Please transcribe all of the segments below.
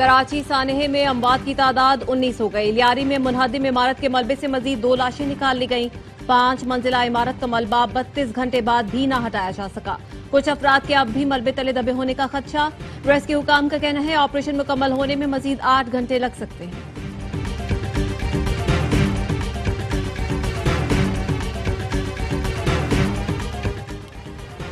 कराची सानेह में अमवात की तादाद 19 हो गई। लियारी में मुनहदिम इमारत के मलबे से मजीद 2 लाशें निकाल ली गईं। 5 मंजिला इमारत का मलबा 32 घंटे बाद भी न हटाया जा सका। कुछ अफराद के अब भी मलबे तले दबे होने का खदशा। रेस्क्यू हुकाम का कहना है ऑपरेशन मुकम्मल होने में मजीद 8 घंटे लग सकते हैं।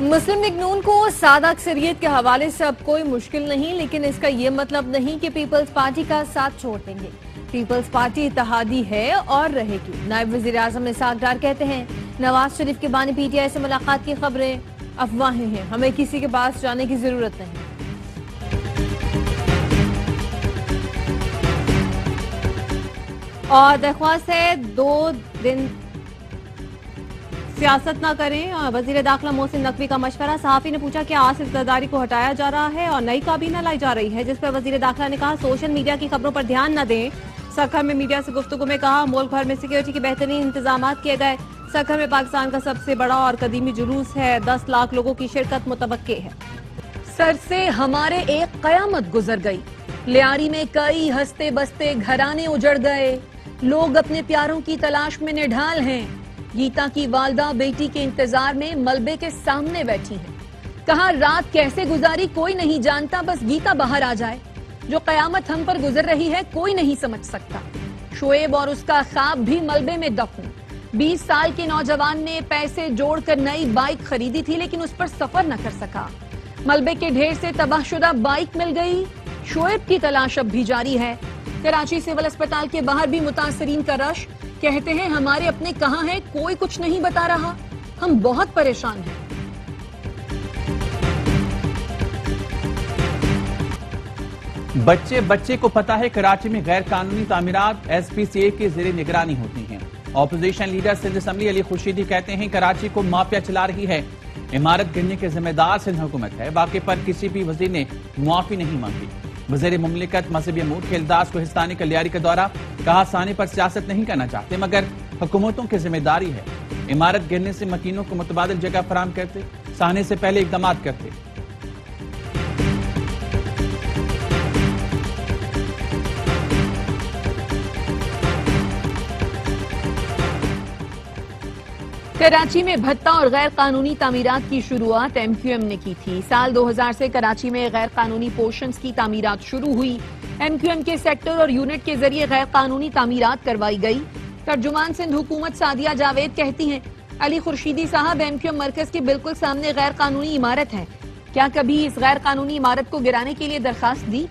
मुस्लिम लीग नून को सादा अक्सरियत के हवाले से अब कोई मुश्किल नहीं, लेकिन इसका ये मतलब नहीं कि पीपल्स पार्टी का साथ छोड़ देंगे। पीपल्स पार्टी इत्तेहादी है और रहेगी। नायब वजीर आजम इसहाक डार कहते हैं नवाज शरीफ के बानी पीटीआई से मुलाकात की खबरें अफवाहें हैं, हमें किसी के पास जाने की जरूरत नहीं। और दरख्वास्त है 2 दिन सियासत न करें। वजीर दाखिला मोहसिन नकवी का मशवरा। सहाफी ने पूछा कि आसिफ जरदारी को हटाया जा रहा है और नई काबीना लाई जा रही है, जिस पर वजीर दाखिला ने कहा सोशल मीडिया की खबरों पर ध्यान न दें। सखर में मीडिया से गुफ्तगू में कहा मुल्क भर में सिक्योरिटी के बेहतरीन इंतजाम किए गए। सखर में पाकिस्तान का सबसे बड़ा और कदीमी जुलूस है। 10 लाख लोगों की शिरकत मुतवक्के है। सर से हमारे एक कयामत गुजर गई। लियारी में कई हंसते बसते घराने उजड़ गए। लोग अपने प्यारों की तलाश में निढाल हैं। गीता की वालदा बेटी के इंतजार में मलबे के सामने बैठी है। कहा रात कैसे गुजारी कोई नहीं जानता, बस गीता बाहर आ जाए। जो कयामत हम पर गुजर रही है कोई नहीं समझ सकता। शोएब और उसका ख्वाब भी मलबे में दफन। 20 साल के नौजवान ने पैसे जोड़कर नई बाइक खरीदी थी, लेकिन उस पर सफर न कर सका। मलबे के ढेर से तबाहशुदा बाइक मिल गई। शोएब की तलाश अब भी जारी है। कराची सिविल अस्पताल के बाहर भी मुतासरीन का रश। कहते हैं हमारे अपने कहां हैं, कोई कुछ नहीं बता रहा, हम बहुत परेशान हैं। बच्चे बच्चे को पता है कराची में गैर कानूनी तामीरात SPCA के जेर निगरानी होती हैं। Opposition leader Sindh assembly Ali Khurshidi कहते हैं कराची को माफिया चला रही है। इमारत गिरने के जिम्मेदार सिंध हुकूमत है। वाक़े पर किसी भी वजीर ने मुआफी नहीं मांगी। वज़ीर मुमलिकत मजहबी अमूर खेलदास को हिस्सानी का लियारी का दौरा। कहा साने पर सियासत नहीं करना चाहते, मगर हुकूमतों की जिम्मेदारी है। इमारत गिरने से मकीनों को मुतबादिल जगह फराम करते, साने से पहले इकदाम करते। कराची में भत्ता और गैर कानूनी तामीरात की शुरुआत MQM ने की थी। साल 2000 से कराची में गैर कानूनी पोर्शंस की तामीरात शुरू हुई। MQM के सेक्टर और यूनिट के जरिए गैर कानूनी तामीरात करवाई गई। तर्जुमान सिंध हुकूमत सादिया जावेद कहती हैं अली खुर्शीदी साहब MQM मरकज के बिल्कुल सामने गैर कानूनी इमारत है। क्या कभी इस गैर कानूनी इमारत को गिराने के लिए दरखास्त दी?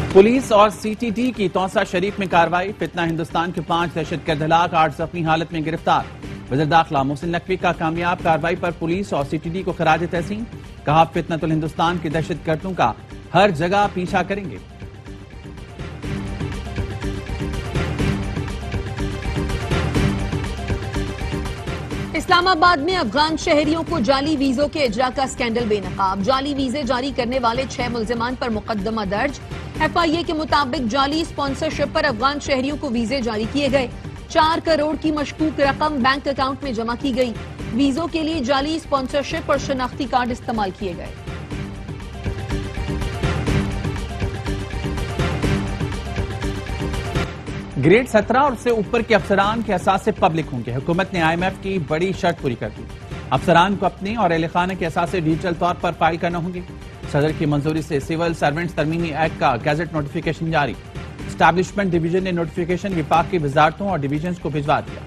पुलिस और CTD की तौसा शरीफ में कार्रवाई। फितना हिंदुस्तान के 5 दहशतगर्द हलाक, 8 जख्मी हालत में गिरफ्तार। वज़ीर दाखिला मोहसिन नकवी का कामयाब कार्रवाई पर पुलिस और CTD को खराज तहसीन। कहा फितनतुल हिंदुस्तान के दहशतगर्दों का हर जगह पीछा करेंगे। इस्लामाबाद में अफगान शहरियों को जाली वीजों के इजरा का स्कैंडल बेनकाब। जाली वीजे जारी करने वाले 6 मुल्जिमान पर मुकदमा दर्ज। FIA के मुताबिक जाली स्पॉन्सरशिप पर अफगान शहरियों को वीजे जारी किए गए। 4 करोड़ की मशकूक रकम बैंक अकाउंट में जमा की गई। वीजों के लिए जाली स्पॉन्सरशिप और शनाख्ती कार्ड इस्तेमाल किए गए। ग्रेड 17 और उससे ऊपर के अफसरान के असासे पब्लिक होंगे। हुकूमत ने IMF की बड़ी शर्त पूरी कर दी। अफसरान को अपने और अहल खाना के असासे डिजिटल तौर पर फाइल करना होंगे। सदर की मंजूरी से सिविल सर्वेंट्स तरमीमी एक्ट का गैजेट नोटिफिकेशन जारी। एस्टैब्लिशमेंट डिवीजन ने नोटिफिकेशन विभाग की वजारतों और डिवीजन को भिजवा दिया।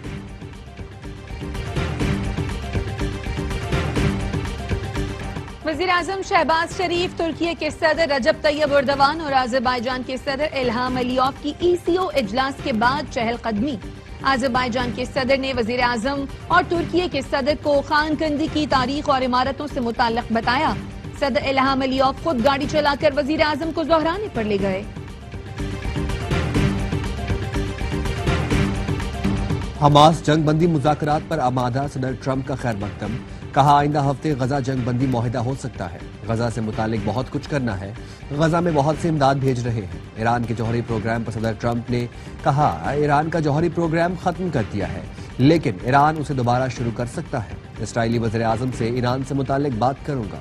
वज़ीर आज़म शहबाज शरीफ, तुर्की के सदर रजब तैयब एर्दोगान और अज़रबैजान के सदर इल्हाम अलीयव की ECO इजलास के बाद चहलकदमी। अज़रबैजान के सदर ने वज़ीर आज़म और तुर्की के सदर को खानकंदी की तारीख और इमारतों से मुताल्लिक बताया। सदर इल्हाम अलीयव खुद गाड़ी चलाकर वज़ीर आज़म को ज़ोहराने पर ले गए। हमास जंग बंदी मुज़ाकरात पर आमादा, सदर ट्रंप का खैर मकदम। कहा आइंदा हफ्ते गजा जंग बंदी मुआहिदा हो सकता है। गजा से मुतालिक बहुत कुछ करना है। गजा में बहुत से इमदाद भेज रहे हैं। ईरान के जौहरी प्रोग्राम पर सदर ट्रंप ने कहा ईरान का जौहरी प्रोग्राम खत्म कर दिया है, लेकिन ईरान उसे दोबारा शुरू कर सकता है। इस्राएली वज़ीर आज़म से ईरान से मुताल्लिक बात करूंगा।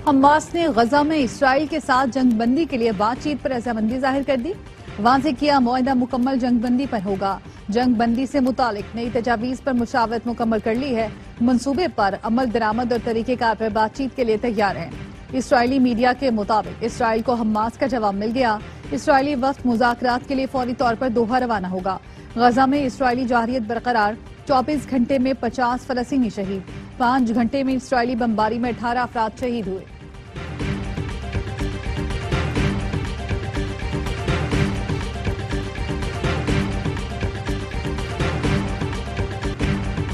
हमास ने गजा में इसराइल के साथ जंगबंदी के लिए बातचीत पर रजामंदी जाहिर कर दी। वाज़ेह किया मुआहदा मुकम्मल जंगबंदी पर होगा। जंगबंदी से मुतालिक नई तजावीज़ पर मुशावरत मुकम्मल कर ली है। मंसूबे पर अमल दरामद और तरीक़ेकार पर बातचीत के लिए तैयार हैं। इसराइली मीडिया के मुताबिक इसराइल को हमास का जवाब मिल गया। इसराइली वफ्द मुज़ाकरात के लिए फौरी तौर पर दोहा रवाना होगा। गजा में इसराइली जारियत बरकरार। 24 घंटे में 50 फलस्तीनी शहीद। 5 घंटे में इसराइली बमबारी में 18 अफराद शहीद हुए।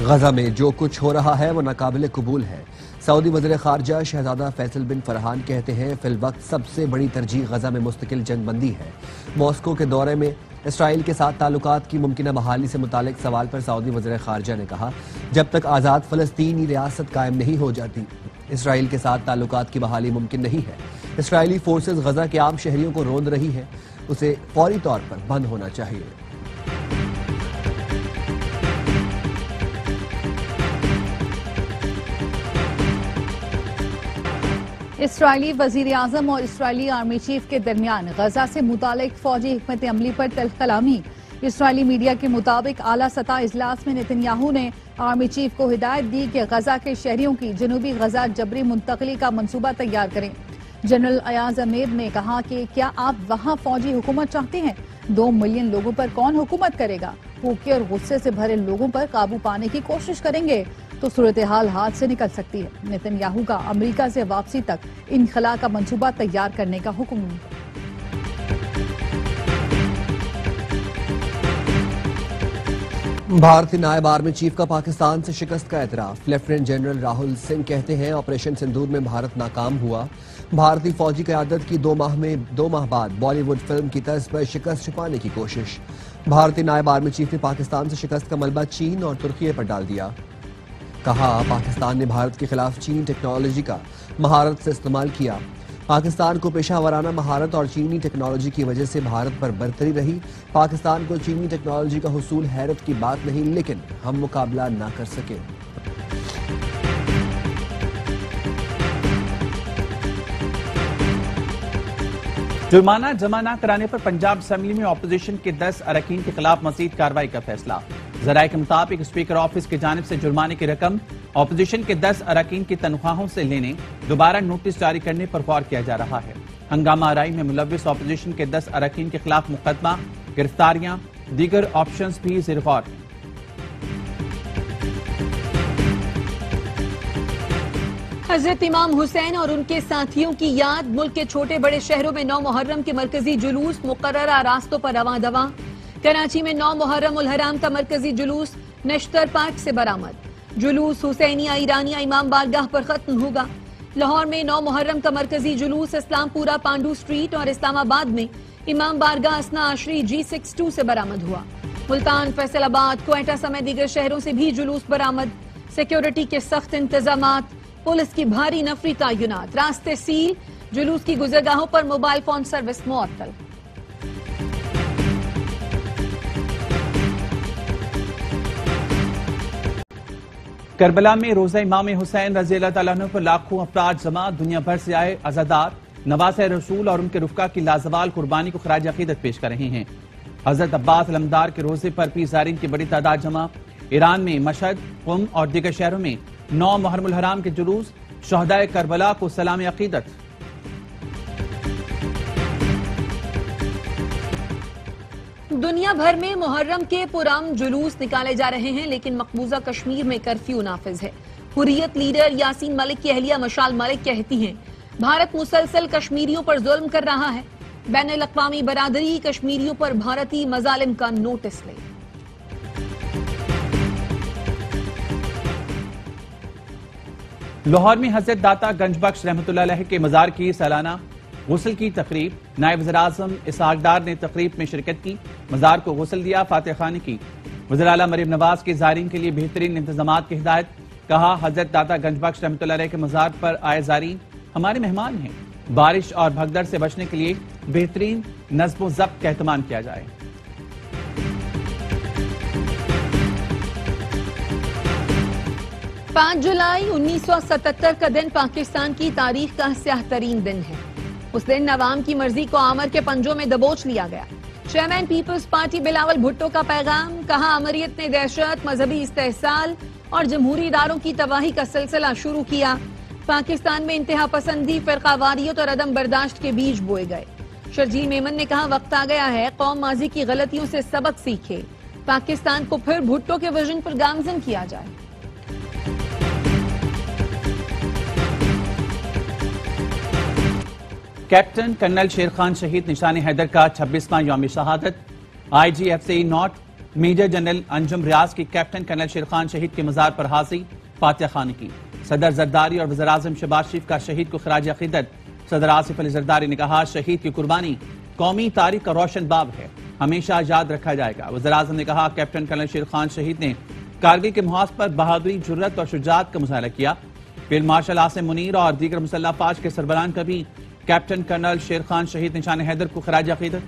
गजा में जो कुछ हो रहा है वो नाकाबिले कबूल है। सऊदी वज़ीर ख़ारजा शहजादा फैसल बिन फरहान कहते हैं फिलवक्त सबसे बड़ी तरजीह गजा में मुस्तकिल जंगबंदी है। मॉस्को के दौरे में इसराइल के साथ ताल्लुकात की मुमकिना बहाली से मुतालिक सवाल पर सऊदी वज़ीर ख़ारजा ने कहा, जब तक आज़ाद फ़लस्तीनी रियासत कायम नहीं हो जाती इसराइल के साथ ताल्लुकात की बहाली मुमकिन नहीं है। इसराइली फोर्सेज गजा के आम शहरियों को रोंद रही है, उसे फौरी तौर पर बंद होना चाहिए। इसराइली वजीर आजम और इसराइली आर्मी चीफ के दरमियान गजा से मुतालिक फौजी हिकमत अमली पर तल्ख कलामी। इसराइली मीडिया के मुताबिक आला सतह इजलास में नेतन्याहू ने आर्मी चीफ को हिदायत दी कि गजा के शहरियों की जनूबी गजा जबरी मुंतकली का मंसूबा तैयार करें। जनरल अयाज अमीर ने कहा कि क्या आप वहां फौजी हुकूमत चाहते हैं? 2 मिलियन लोगों पर कौन हुकूमत करेगा? भूखे और गुस्से से भरे लोगों पर काबू पाने की कोशिश करेंगे तो सूरत हाल हाथ से निकल सकती है। नेतन्याहू का अमेरिका से वापसी तक इनखला का मंसूबा तैयार करने का हुक्म। भारतीय नायब आर्मी चीफ का पाकिस्तान से शिकस्त का एतराफ। लेफ्टिनेंट जनरल राहुल सिंह कहते हैं ऑपरेशन सिंदूर में भारत नाकाम हुआ। भारतीय फौजी क़यादत की 2 माह बाद बॉलीवुड फिल्म की तर्ज पर शिकस्त छुपाने की कोशिश। भारतीय नायब आर्मी चीफ ने पाकिस्तान से शिकस्त का मलबा चीन और तुर्की पर डाल दिया। कहा, पाकिस्तान ने भारत के खिलाफ चीनी टेक्नोलॉजी का महारत से इस्तेमाल किया। पाकिस्तान को पेशा महारत और चीनी टेक्नोलॉजी की वजह से भारत पर बरतरी रही। पाकिस्तान को चीनी टेक्नोलॉजी का हुसूल हैरत की बात नहीं, लेकिन हम मुकाबला ना कर सके। जुर्माना जमा न कराने पर पंजाब असेंबली में ऑपोजिशन के 10 अरकान के खिलाफ मजीद कार्रवाई का फैसला। जराये के मुताबिक स्पीकर ऑफिस की जानिब से जुर्माने की रकम ऑपोजिशन के 10 अरकान की तनख्वाहों से लेने दोबारा नोटिस जारी करने पर गौर किया जा रहा है। हंगामा आराई में मुलव्विस ऑपोजिशन के 10 अरकान के खिलाफ मुकदमा, गिरफ्तारियां, दीगर ऑप्शंस भी ज़ेर गौर हैं। हजरत इमाम हुसैन और उनके साथियों की याद मुल्क के छोटे बड़े शहरों में 9 मुहर्रम के मरकजी जुलूस मुकर्ररा रास्तों पर रवां दवा। कराची में 9 मुहर्रम उल हराम का मरकजी जुलूस नश्तर पार्क से बरामद। जुलूस हुसैनिया ईरानिया इमाम बारगाह पर खत्म होगा। लाहौर में 9 मुहर्रम का मरकजी जुलूस इस्लामपुरा पांडू स्ट्रीट और इस्लामाबाद में इमाम बारगाह असना आशरी G62 से बरामद हुआ। मुल्तान, फैसलाबाद, क्वेटा समेत दीगर शहरों से भी जुलूस बरामद। सिक्योरिटी के सख्त इंतजाम, पुलिस की भारी नफरी तयनात, रास्ते सील, जुलूस की गुजरगाहों पर मोबाइल फोन सर्विस मुअत्तल। करबला में रोजा इमाम हुसैन रज़ी अल्लाह तआला अन्हु पर लाखों अफराद जमा। दुनिया भर से आए अज़ादार नवासे रसूल और उनके रुफ़का की लाजवाल कुर्बानी को खराज अकीदत पेश कर रहे हैं। हजरत अब्बास अलमदार के रोजे पर भी ज़ायरीन की बड़ी तादाद जमा। ईरान में मशहद, कुम और दीगर शहरों में 9 मुहर्रम उल हराम के जुलूस, शहदाए करबला को सलाम अकीदत। दुनिया भर में मुहर्रम के पुरअमन जुलूस निकाले जा रहे हैं, लेकिन मकबूजा कश्मीर में कर्फ्यू नाफिज है। हुर्रियत लीडर यासीन मलिक की अहलिया मशाल मलिक कहती हैं, भारत मुसलसल कश्मीरियों पर जुल्म कर रहा है। बैनुल अक़वामी बरादरी कश्मीरियों पर भारतीय मजालिम का नोटिस ले। लाहौर में हजरत दाता गंजबख्श रहमतुल्लाह अलैह के मजार की सालाना गुस्ल की तकरीब। नायब वज़ीर आज़म इसहाक डार ने तकरीब में शिरकत की, मजार को गुस्ल दिया, फातिहा खानी की। वज़ीर आला मरीम नवाज के ज़ायरीन के लिए बेहतरीन इंतजामात की हिदायत। कहा हजरत दाता गंजबख्श रहमतुल्लाह अलैह के मज़ार पर आए ज़ारीन हमारे मेहमान हैं। बारिश और भगदड़ से बचने के लिए बेहतरीन नज़्म व ज़ब्त का एहतमाम किया जाए। पाँच जुलाई 1977 का दिन पाकिस्तान की तारीख का स्याह तरीन दिन है। उस दिन अवाम की मर्जी को आमर के पंजों में दबोच लिया गया। चेयरमैन पीपल्स पार्टी बिलावल भुट्टो का पैगाम, कहा अमरियत ने दहशत, मजहबी इस्तेहसाल और जमहूरी इदारों की तबाही का सिलसिला शुरू किया। पाकिस्तान में इंतहा पसंदी, फिरकावारियत और अदम बर्दाश्त के बीज बोए गए। शर्जील मेमन ने कहा वक्त आ गया है कौम माजी की गलतियों से सबक सीखे, पाकिस्तान को फिर भुट्टो के विजन पर गामजन किया जाए। कैप्टन कर्नल शेर खान शहीद निशान हैदर का 26वां यौम शहादत। IGFCE north major general Anjum Riaz की कैप्टन कर्नल शेर खान शहीद के मजार पर हाजिरी, फातिहा खानी की। सदर जरदारी और वज़ीर आज़म शहबाज शरीफ का शहीद को खराज अकीदत। सदर आसिफ अली जरदारी ने कहा शहीद की कुर्बानी कौमी तारीख का रोशन बाब है, हमेशा याद रखा जाएगा। वज़ीर आज़म ने कहा कैप्टन कर्नल शेर खान शहीद ने कारगिल के मुहाज पर बहादुरी, जुर्रत और शुजाअत का मुजाहरा किया। फील्ड मार्शल आसिम मुनीर और दीगर मुसल्लह अफवाज के सरबराहान का भी कैप्टन कर्नल शेर खान शहीद निशान हैदर को खराज अकीदत।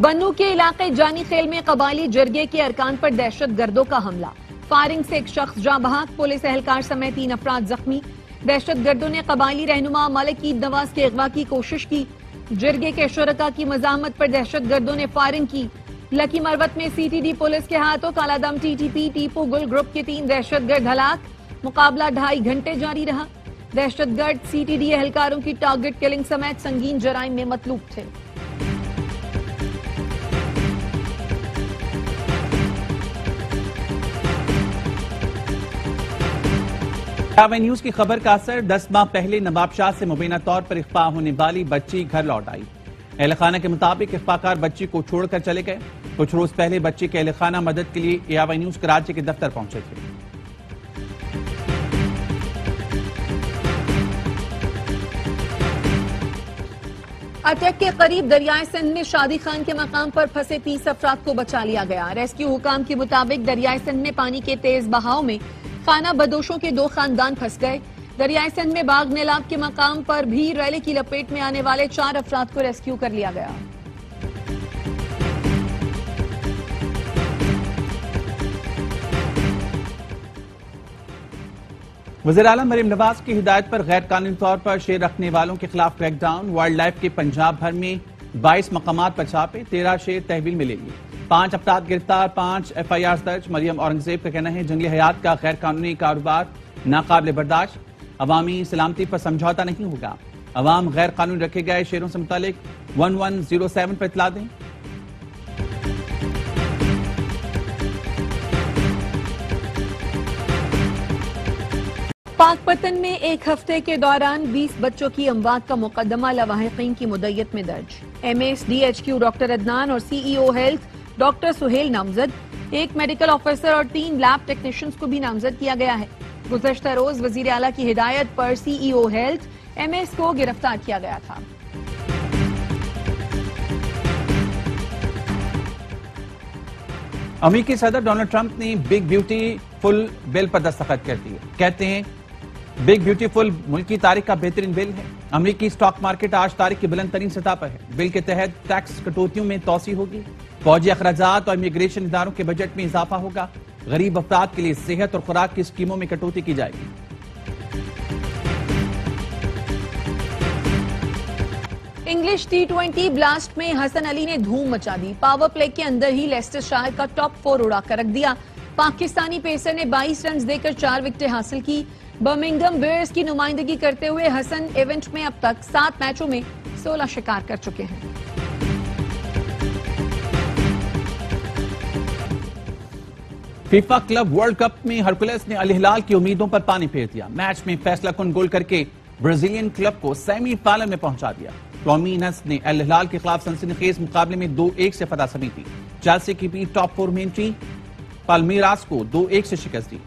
बन्नू के इलाके जानी खेल में कबायली जरगे के अरकान पर दहशत गर्दों का हमला, फायरिंग से एक शख्स जाँ बहक, पुलिस एहलकार समेत 3 अफराद जख्मी। दहशत गर्दों ने कबायली रहनुमा मलिक ईद नवाज के अगवा की कोशिश की। जरगे के शुरका की मजामत पर दहशत गर्दों ने फायरिंग की। लकी मरवत में CTD पुलिस के हाथों कालादम TTP टीपू गुल ग्रुप के 3 दहशतगर्द हलाक। मुकाबला 2.5 घंटे जारी रहा। दहशतगर्द CTD एहलकारों की टारगेट किलिंग समेत संगीन जराइम में मतलूब थे। न्यूज की खबर का असर, 10 माह पहले नवाबशाह से मुबैना तौर पर इख्फा होने वाली बच्ची घर लौट आई। एहलखाना के मुताबिक इख्फाकार बच्ची को छोड़कर चले गए। कुछ रोज पहले बच्ची के एहलखाना मदद के लिए AWI न्यूज कराची के दफ्तर पहुंचे थे। अटक के करीब दरियाए सिंध में शादी खान के मकाम पर फंसे 30 अफराद को बचा लिया गया। रेस्क्यू हुकाम के मुताबिक दरियाए सिंध में पानी के तेज बहाव में खाना बदोशों के 2 खानदान फंस गए। दरियाए सिंध में बाग नेलाब के मकाम पर भी रैली की लपेट में आने वाले 4 अफराद को रेस्क्यू कर लिया गया। वज़ीर आला मरीम नवाज की हिदायत पर गैर कानूनी तौर पर शेर रखने वालों के खिलाफ क्रैकडाउन। वाइल्ड लाइफ के पंजाब भर में 22 मकामात पर छापे, 13 शेर तहवील में ले लिए। 5 अफराद गिरफ्तार, 5 FIR दर्ज। मरियम औरंगजेब का कहना है जंगली हयात का गैर कानूनी कारोबार नाकाबिल बर्दाश्त, अवामी सलामती पर समझौता नहीं होगा। अवाम गैर कानूनी रखे गए शेरों से मुतालिक 1107 पर इतला दें। पाकपतन में एक हफ्ते के दौरान 20 बच्चों की अमवात का मुकदमा लवाहिकीन की मुद्दत में दर्ज। MS DHQ डॉक्टर अदनान और CEO हेल्थ डॉक्टर सुहेल नामजद, एक मेडिकल ऑफिसर और 3 लैब टेक्नीशियंस को भी नामजद किया गया है। गुज़श्ता रोज वजीर आला की हिदायत पर CEO हेल्थ MS को गिरफ्तार किया गया था। अमेरिकी सदर डोनाल्ड ट्रंप ने बिग ब्यूटीफुल बिल पर दस्तखत कर दिए। कहते हैं बिग ब्यूटीफुल मुल्क की तारीख का बेहतरीन बिल है। अमेरिकी स्टॉक मार्केट आज तारीख की बुलंद तरीन सतह पर है। बिल के तहत टैक्स कटौतियों में तोसी होगी, फौजी अखराजात और इमिग्रेशन इदारों के बजट में इजाफा होगा। गरीब अफराद के लिए सेहत और खुराक की स्कीमों में कटौती की जाएगी। इंग्लिश T20 ब्लास्ट में हसन अली ने धूम मचा दी। पावर प्ले के अंदर ही लेस्टर शायर का टॉप 4 उड़ाकर रख दिया। पाकिस्तानी पेसर ने 22 रन देकर 4 विकेटें हासिल की। बर्मिंघम बेयर्स की नुमाइंदगी करते हुए हसन इवेंट में अब तक 7 मैचों में 16 शिकार कर चुके हैं। फीफा क्लब वर्ल्ड कप में हरकुलस ने अल हिलाल की उम्मीदों पर पानी फेर दिया। मैच में फैसला कुन गोल करके ब्राजीलियन क्लब को सेमीफाइनल में पहुंचा दिया। फ्लोमिनस ने अल हिलाल के खिलाफ सनसनीखेज मुकाबले में 2-1 से फतह समेटी। चेल्सी की भी टॉप 4 में एंट्री, पाल्मीरास को 2-1 से शिकस्त दी।